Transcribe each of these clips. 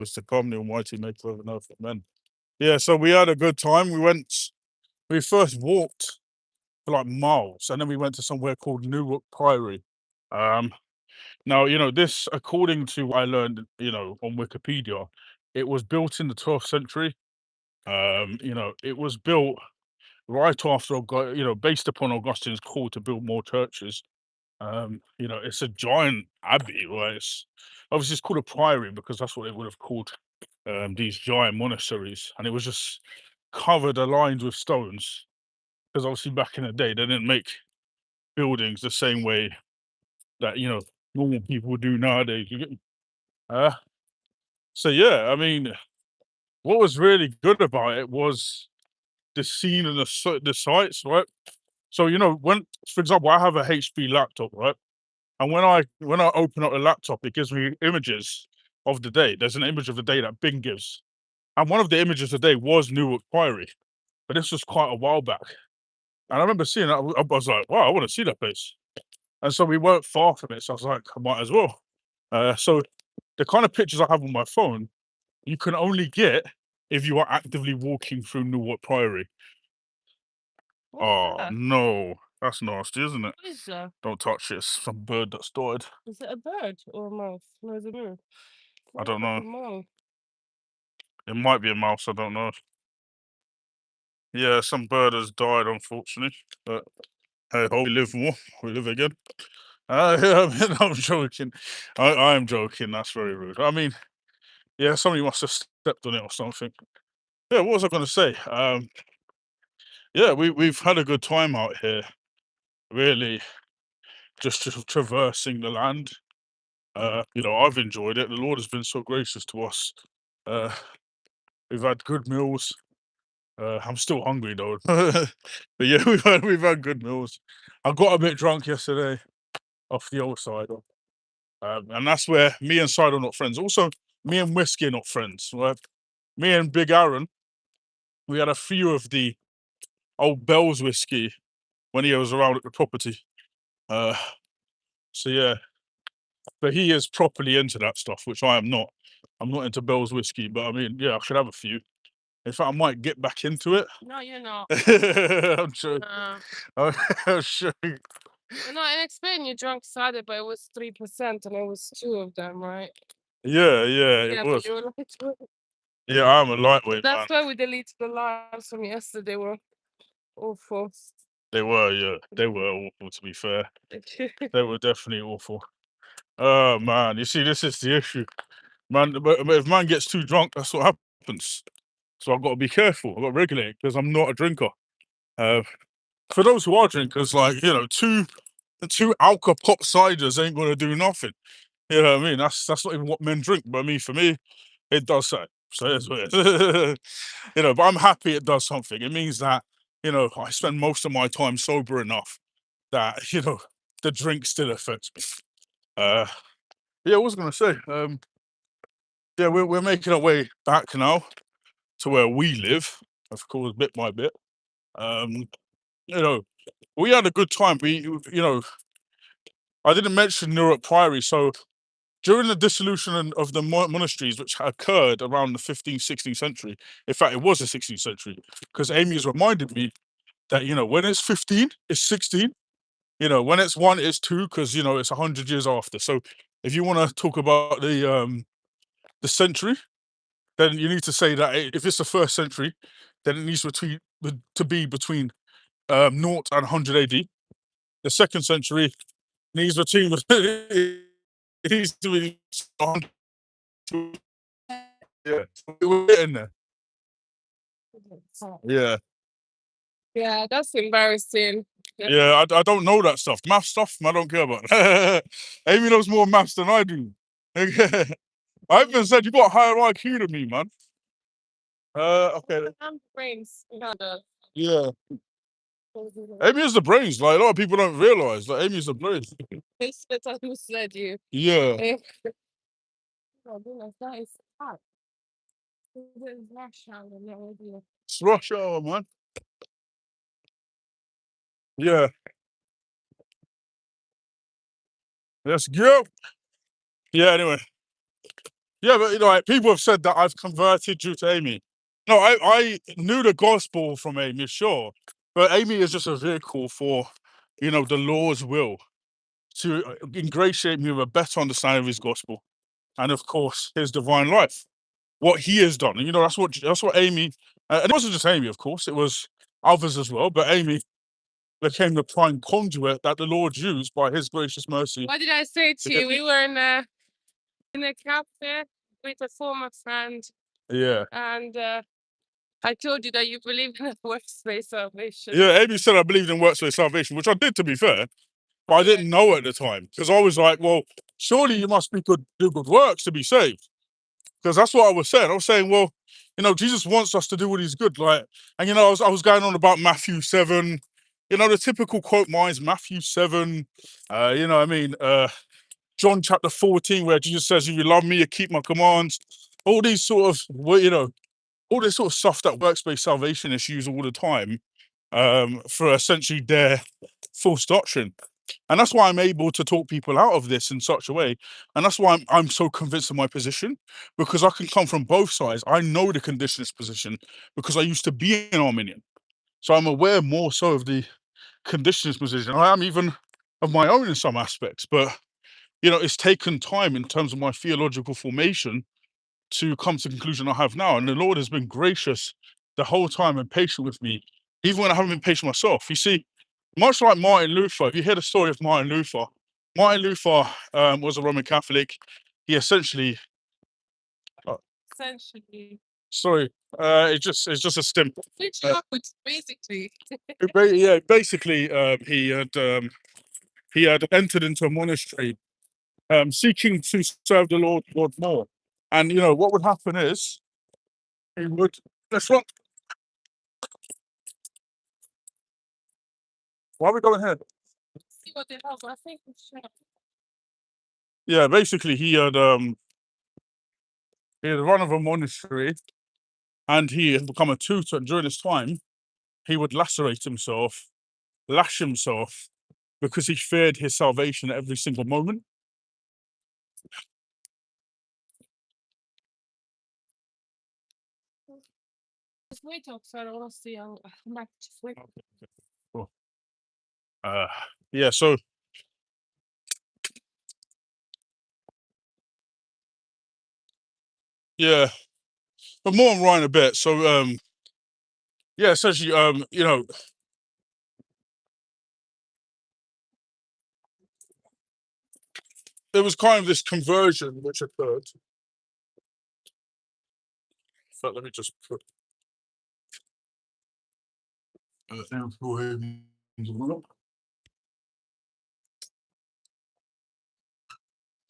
was to come, the Almighty make love and earth, amen. Yeah, so we had a good time. We first walked for like miles, and then we went to somewhere called Newark Priory. Um, Now, this, according to what I learned, on Wikipedia, it was built in the 12th century. It was built right after, based upon Augustine's call to build more churches. It's a giant abbey, right? Obviously it's called a priory because that's what they would have called these giant monasteries, and it was just covered, aligned with stones. Because obviously back in the day, they didn't make buildings the same way that normal people do nowadays. You get me? Uh, so yeah, I mean, what was really good about it was the scene and the sights, right? So when, for example, I have a HP laptop, right? And when I open up the laptop, it gives me images of the day. There's an image of the day that Bing gives, and one of the images of the day was Newark Priory, but this was quite a while back. And I remember seeing that. I was like, "Wow, I want to see that place." And so we weren't far from it, so I was like, "I might as well." So the kind of pictures I have on my phone, you can only get if you are actively walking through Newark Priory. What's Oh that? no, that's nasty, isn't it? What is that? Don't touch it. It's some bird that's died. Is it a bird or a mouse? No, it's a bird. I What don't looks like know. a mouse? It might be a mouse. I don't know. Yeah, some bird has died, unfortunately. But hey ho, we live more, we live again. Yeah, I mean, I'm joking. I am joking. That's very rude. I mean, yeah, somebody must have stepped on it or something. Yeah, what was I going to say? Yeah, we've had a good time out here. Really, just traversing the land. I've enjoyed it. The Lord has been so gracious to us. Uh, we've had good meals. I'm still hungry though. But yeah, we've had good meals. I got a bit drunk yesterday off the old side. And that's where me and Side are not friends. Also, me and Whiskey are not friends. Right? Me and Big Aaron, we had a few of the old Bell's whiskey when he was around at the property. Uh, so yeah, but he is properly into that stuff, which I am not. I'm not into Bell's whiskey, but I mean, yeah, I should have a few. In fact, I might get back into it. No, you're not. I'm joking. Uh, I'm joking. no, in Spain you drank cider, but it was 3%, and it was two of them, right? Yeah, yeah, it Yeah, but was. you were like, Yeah, I'm a lightweight man. that's why we deleted the lives from yesterday. Were awful. They were, yeah, they were awful. To be fair, they were definitely awful. Oh man, you see, this is the issue, man. But if man gets too drunk, that's what happens. So I've got to be careful. I've got to regulate because I'm not a drinker. Uh, for those who are drinkers, like two alka pop ciders ain't gonna do nothing. You know what I mean? That's not even what men drink. But for me, it does so. So it's weird. But I'm happy it does something. It means that I spend most of my time sober enough that the drink still affects me. Uh, yeah, what was I gonna say? Yeah, we're making our way back now to where we live, of course, bit by bit. Um, you know, we had a good time. I didn't mention Newark Priory. So during the dissolution of the monasteries, which occurred around the 15th, 16th century, in fact, it was the 16th century, because Amy has reminded me that, when it's 15, it's 16. When it's one, it's two, because, it's 100 years after. So if you want to talk about the century, then you need to say that if it's the first century, then it needs to be between 0 and 100 AD. The second century needs between it needs to be 100. Yeah, we're getting there. Yeah, Yeah, that's embarrassing. Yeah. yeah. I don't know that stuff. Math stuff, I don't care about. Amy knows more maths than I do. I even said you got a higher IQ than me, man. Okay. I'm brains. Yeah. Amy is the brains. Like a lot of people don't realize. Like Amy is the brains. It's better who said you. Yeah. Eh, oh goodness, that is hot. It is rush hour already. It's rush hour, man. Yeah. Let's go. Yeah. Anyway. Yeah, but, you know, like, people have said that I've converted due to Amy. No, I knew the gospel from Amy, sure, but Amy is just a vehicle for, you know, the Lord's will to, ingratiate me with a better understanding of his gospel and, of course, his divine life, what he has done. And, you know, that's what Amy, and it wasn't just Amy, of course, it was others as well, but Amy became the prime conduit that the Lord used by his gracious mercy. What did I say to to get you? We were in a cafe with a former friend, Yeah. and I told you that you believe in a works-based salvation. Yeah, Amy said I believed in works-based salvation, which I did, to be fair, but I Yeah. didn't know at the time because I was like, well, surely you must be good, do good works to be saved. Because that's what I was saying. I was saying, well, you know, Jesus wants us to do what he's good. Like, and you know, I was going on about Matthew 7, you know, the typical quote mines, Matthew 7, you know what I mean? John chapter 14, where Jesus says, if you love me, you keep my commands. All these sort of, well, you know, all this sort of stuff that works-based salvationists use all the time, for essentially their false doctrine. And that's why I'm able to talk people out of this in such a way. And that's why I'm so convinced of my position, because I can come from both sides. I know the conditionist position because I used to be an Arminian. So I'm aware more so of the conditionist position. I am even of my own in some aspects, but you know, it's taken time in terms of my theological formation to come to the conclusion I have now. And the Lord has been gracious the whole time and patient with me, even when I haven't been patient myself. You see, much like Martin Luther, if you hear the story of Martin Luther was a Roman Catholic. He essentially, uh, Essentially, sorry, it's just a stim. which Uh, happens basically. yeah, basically, he had entered into a monastery, seeking to serve the Lord God more. And you know what would happen is he would. Let's run. Why are we going here? See what the hell? I think we should. Yeah, basically he had run of a monastery and he had become a tutor. And during this time, he would lacerate himself, lash himself, because he feared his salvation at every single moment. Just wait outside. I want to see. I'll come back. Just wait. Cool. Uh, yeah, so yeah, but more on Ryan a bit. So yeah, essentially, you know, there was kind of this conversion which occurred. So let me just put down for him.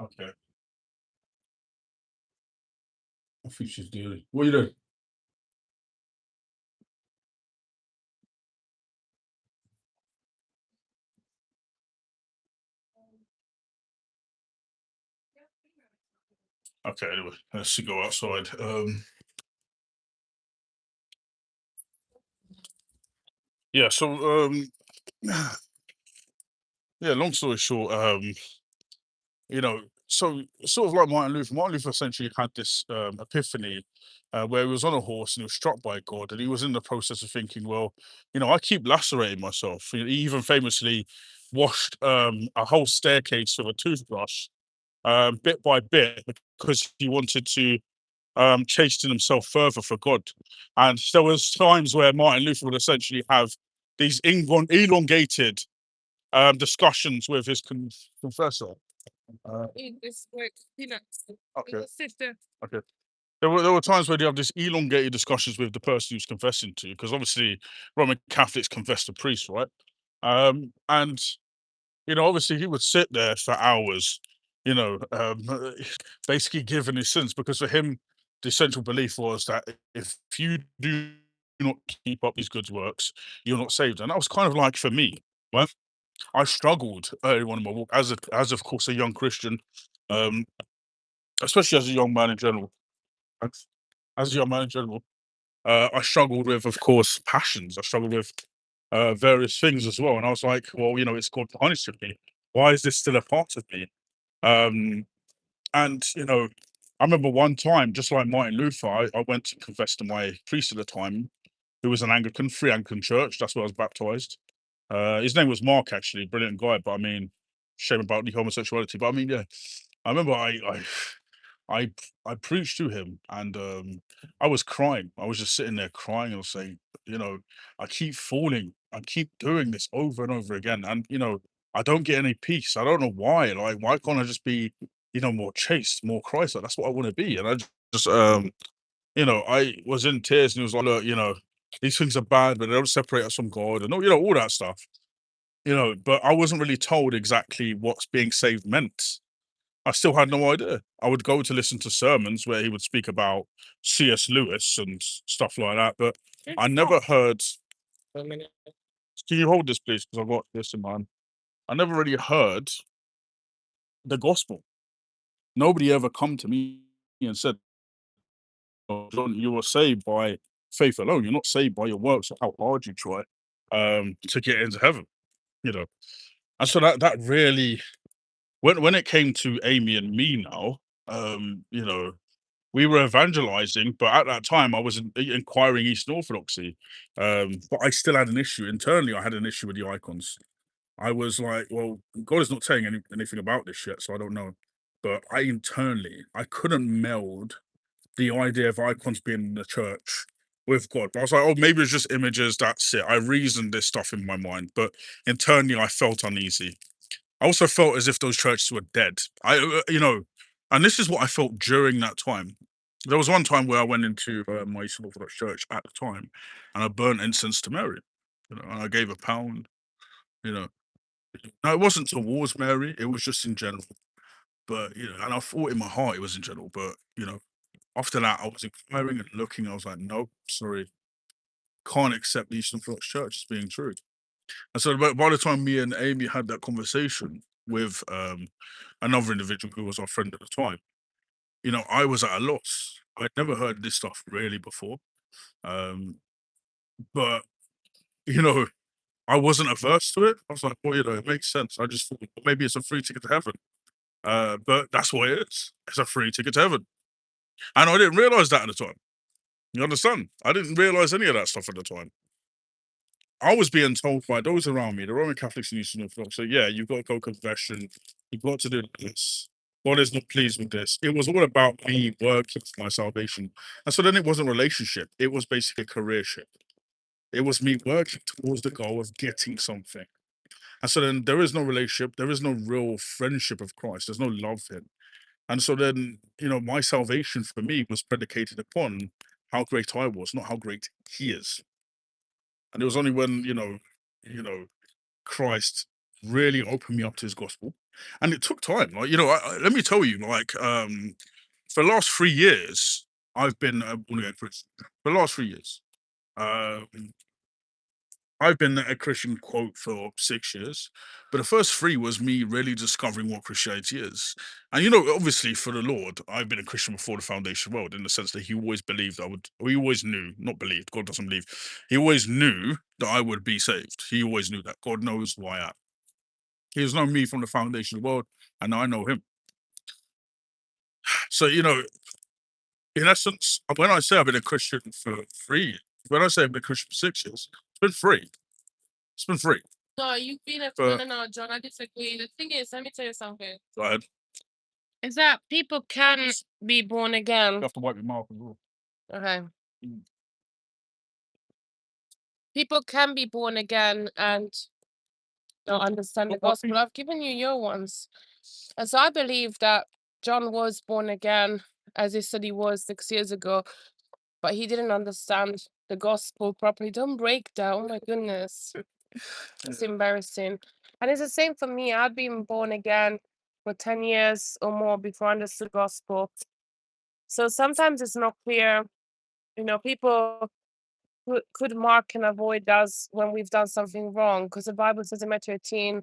Okay, I think she's doing. What are you doing? Okay, anyway, let's go outside. Yeah, so yeah, long story short, you know, so sort of like Martin Luther essentially had this epiphany where he was on a horse and he was struck by God, and he was in the process of thinking, well, you know, I keep lacerating myself. He even famously washed a whole staircase with a toothbrush, bit by bit, because he wanted to chasten himself further for God. And there was times where Martin Luther would essentially have these elongated discussions with his confessor. Eat this quick peanuts. Okay. Sit there. Okay. There were times where you have these elongated discussions with the person who's confessing to, because obviously Roman Catholics confess to priests, right? And you know, obviously he would sit there for hours, you know, basically giving his sins, because for him the essential belief was that if you do not keep up these good works, you're not saved. And that was kind of like for me, right? I struggled early on in my walk as of course a young Christian, um, especially as a young man in general. As as a young man in general, I struggled with, of course, passions. I struggled with various things as well, and I was like, well, you know, it's God punishing me. Why is this still a part of me? Um, and you know, I remember one time, just like Martin Luther, I went to confess to my priest at the time, who was an Anglican, Free Anglican Church. That's where I was baptized. His name was Mark, actually, brilliant guy. But I mean, shame about the homosexuality. But I mean, yeah, I remember I I preached to him, and I was crying. I was just sitting there crying. I was saying, you know, I keep falling. I keep doing this over and over again, and I don't get any peace. I don't know why. Like, why can't I just be, more chaste, more Christ? Like, that's what I want to be. And I just, I was in tears, and he was like, look, these things are bad, but they don't separate us from God, and all that stuff. But I wasn't really told exactly what's being saved meant. I still had no idea. I would go to listen to sermons where he would speak about C.S. Lewis and stuff like that, but I never heard. A minute. Can you hold this, please? Because I've got this in mind. I never really heard the gospel. Nobody ever come to me and said, "Oh, John, you were saved by faith alone. You're not saved by your works or how hard you try to get into heaven." You know, and so that really, when it came to Amy and me now, we were evangelizing, but at that time I was inquiring Eastern Orthodoxy. But I still had an issue internally. I had an issue with the icons. I was like, well, God is not saying anything about this yet, so I don't know. But I couldn't meld the idea of icons being in the church with God. But I was like, oh, maybe it's just images. That's it. I reasoned this stuff in my mind, but internally I felt uneasy. I also felt as if those churches were dead. And this is what I felt during that time. There was one time where I went into my Eastern Orthodox church at the time, and I burnt incense to Mary. And I gave £1. You know, now it wasn't towards Mary; it was just in general. But and I thought in my heart it was in general. But after that, I was inquiring and looking. I was like, no, sorry, can't accept the Eastern Orthodox Church as being true. And so by the time me and Amy had that conversation with another individual who was our friend at the time, I was at a loss. I'd never heard this stuff really before. Um, but, you know, I wasn't averse to it. I was like, well, it makes sense. I just thought, well, maybe it's a free ticket to heaven. But that's what it is. It's a free ticket to heaven. And I didn't realize that at the time. You understand? I didn't realize any of that stuff at the time. I was being told by those around me, the Roman Catholics and Eastern Orthodox, so yeah, you've got to go confession, you've got to do this. God is not pleased with this. It was all about me working for my salvation. And so then it wasn't a relationship, it was basically a career ship. It was me working towards the goal of getting something. And so then there is no relationship, there is no real friendship of Christ, there's no love here. And so then, my salvation for me was predicated upon how great I was, not how great he is. And it was only when, Christ really opened me up to his gospel. And it took time. Like, let me tell you, like, for the last 3 years, I've been a born again Christian. For the last 3 years. Um, I've been a Christian quote for 6 years, but the first three was me really discovering what Christianity is. And obviously for the Lord, I've been a Christian before the foundation of the world, in the sense that he always believed I would, or he always knew, not believed, God doesn't believe, he always knew that I would be saved. He always knew that. God knows who I am. He has known me from the foundation of the world, and now I know him. So, in essence, when I say I've been a Christian for 3 years, when I say I've been a Christian for 6 years, it's been free. It's been free. No, you've been a no, But no, no, John. I disagree. The thing is, let me tell you something. go ahead. Is that people can be born You again? have to wipe your mouth as well. Okay. Mm. People can be born again and don't understand the But what gospel. I've given you your ones. And so I believe that John was born again, as he said he was 6 years ago, but he didn't understand the gospel properly. Don't break down. Oh my goodness. It's embarrassing. And it's the same for me. I've been born again for 10 years or more before I understood gospel. So sometimes it's not clear. People could mark and avoid us when we've done something wrong, because the Bible says in Matthew 18,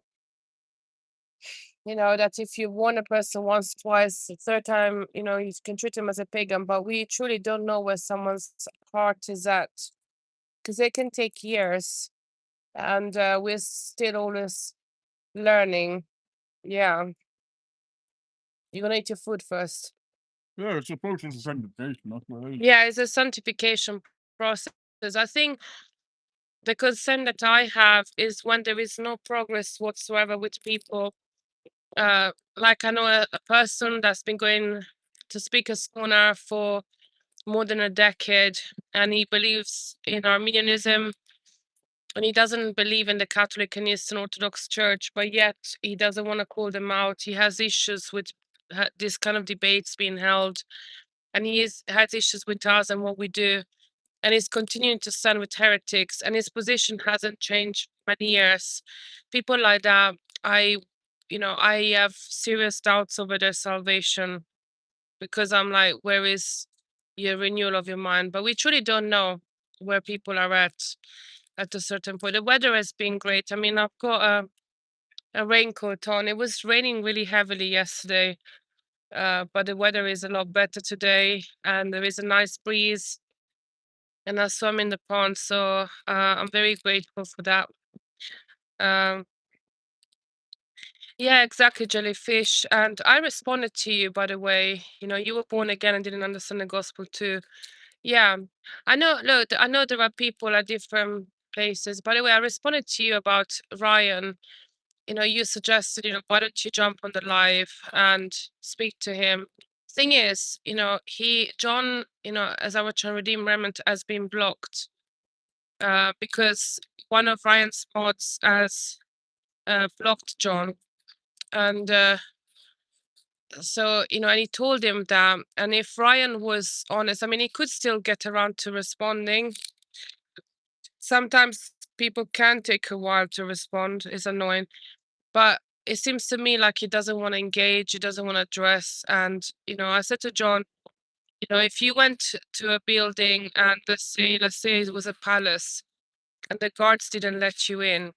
that if you warn a person once, twice, the third time, you can treat him as a pagan. But we truly don't know where someone's heart is at, because it can take years, and we're still always learning. Yeah. You're gonna eat your food first. Yeah, it's a process of sanctification. That's what it is. Yeah, it's a sanctification process. I think the concern that I have is when there is no progress whatsoever with people. Like I know a person that's been going to Speaker's Corner for more than a decade, and he believes in Arminianism, and he doesn't believe in the Catholic and Eastern Orthodox Church, but yet he doesn't want to call them out. He has issues with this kind of debates being held, and has issues with us and what we do, and he's continuing to stand with heretics, and his position hasn't changed for many years. People like that, I have serious doubts over their salvation, because I'm like, where is your renewal of your mind? But we truly don't know where people are at a certain point. The weather has been great. I mean, I've got a raincoat on. It was raining really heavily yesterday, but the weather is a lot better today, and there is a nice breeze. And I swam in the pond, so I'm very grateful for that. Um, yeah, exactly, jellyfish. And I responded to you, by the way. You were born again and didn't understand the gospel too. Yeah, I know. Look, I know there are people at different places. By the way, I responded to you about Ryan. You suggested, why don't you jump on the live and speak to him? Thing is, John, as our Church Redeem Remnant, has been blocked because one of Ryan's mods has blocked John. And so, and he told him that, and if Ryan was honest, I mean, he could still get around to responding. Sometimes people can take a while to respond. It's annoying. But it seems to me like he doesn't want to engage, he doesn't want to address. And, I said to John, if you went to a building and let's say it was a palace and the guards didn't let you in,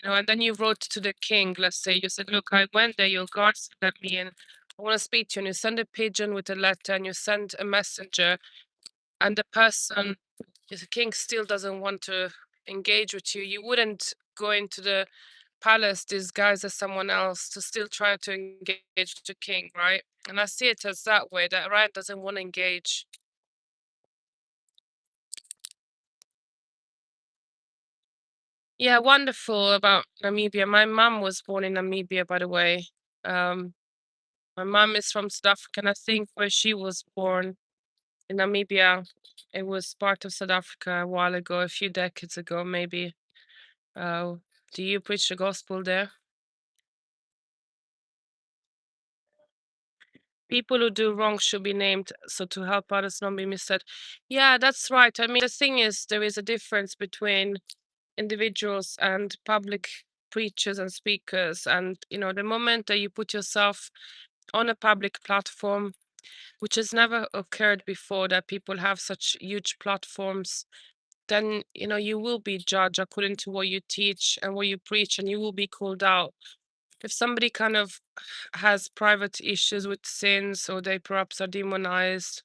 and then you wrote to the king, let's say you said, look, I went there, your guards let me in. I want to speak to you. And you send a pigeon with a letter and you send a messenger, and the king still doesn't want to engage with you. You wouldn't go into the palace disguised as someone else to still try to engage the king, right? And I see it as that way, that Ryan doesn't want to engage. Yeah, wonderful about Namibia. My mom was born in Namibia, by the way. Um, my mom is from South Africa, and I think where she was born in Namibia, it was part of South Africa a while ago, a few decades ago, maybe. Uh, do you preach the gospel there? People who do wrong should be named, so to help others not be misled. Yeah, that's right. I mean, the thing is, there is a difference between individuals and public preachers and speakers. And, the moment that you put yourself on a public platform, which has never occurred before, that people have such huge platforms, then, you will be judged according to what you teach and what you preach, and you will be called out. If somebody kind of has private issues with sins, or they perhaps are demonized,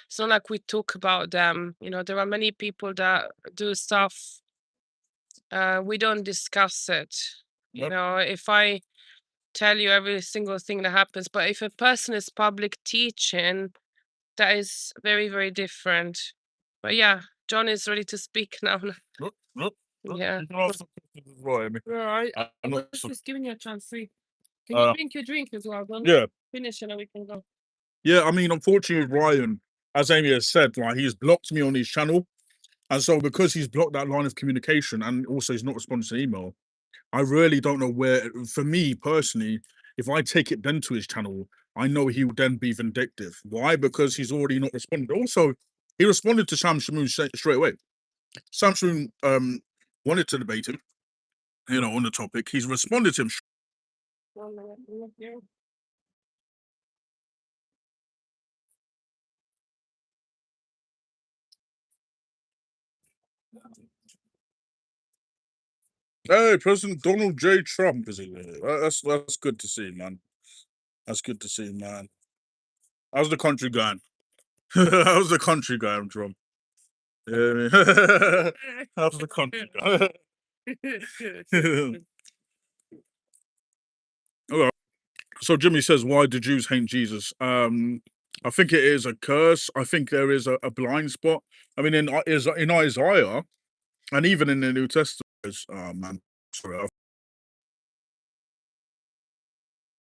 it's not like we talk about them. There are many people that do stuff, we don't discuss it. Yep. If I tell you every single thing that happens, but if a person is public teaching, that is very, very different. But yeah, John is ready to speak now. Look, look, look. Yeah. You can ask some questions as well, Amy. Right. I'm not Just giving you a chance. Can you drink your drink as well? Then yeah. finish and then we can go. Yeah, I mean, unfortunately, Ryan, as Amy has said, like, he's blocked me on his channel. And so because he's blocked that line of communication and also he's not responding to email, I really don't know where, for me personally, if I take it then to his channel, I know he will then be vindictive. Why? Because he's already not responded. Also, he responded to Sam Shamoon straight away. Sam Shamoon wanted to debate him, on the topic. He's responded to him. Hey, President Donald J. Trump is in there. That's good to see, man. That's good to see, man. How's the country going? How's the country going, Trump? Yeah, how's the country going? Okay. So Jimmy says, why do Jews hate Jesus? I think it is a curse. I think there is a blind spot. I mean, in Isaiah, and even in the New Testament, oh man, sorry,